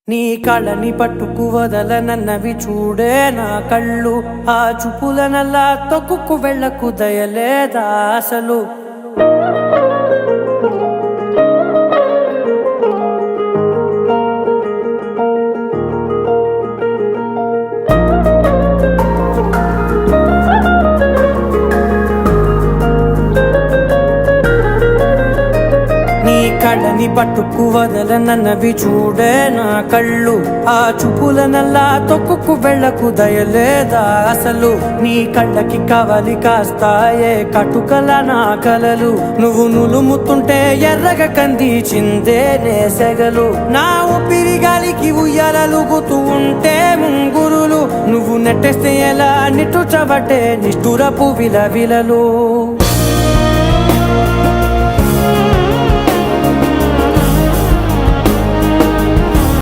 నీ కళ్ళని పట్టుకు వదలనన్నవి చూడే నా కళ్ళు, ఆ చూపులనల్లా తొక్కుకు వెళ్ళకు దయలేదా అసలు. కళ్ళని పట్టుకు వదలనన్నవి చూడే నా కళ్ళు, ఆ చూపులనల్లా తొక్కుకు వెళ్ళకు దయలేదా అసలు. నీ కళ్ళకి కవలి కాస్తాయే కటుకల నా కలలు, నువ్వు నులుముతుంటే ఎర్రగ కందిచిందే నేసెగలు. నా ఊపిరి గాలికి ఉయ్యాలలుగుతూ ఉంటే ముంగురులు, నువ్వు నెట్టేస్తే ఎలా నిట్టుచబట్టే నిష్ఠురపు విలవిలలు.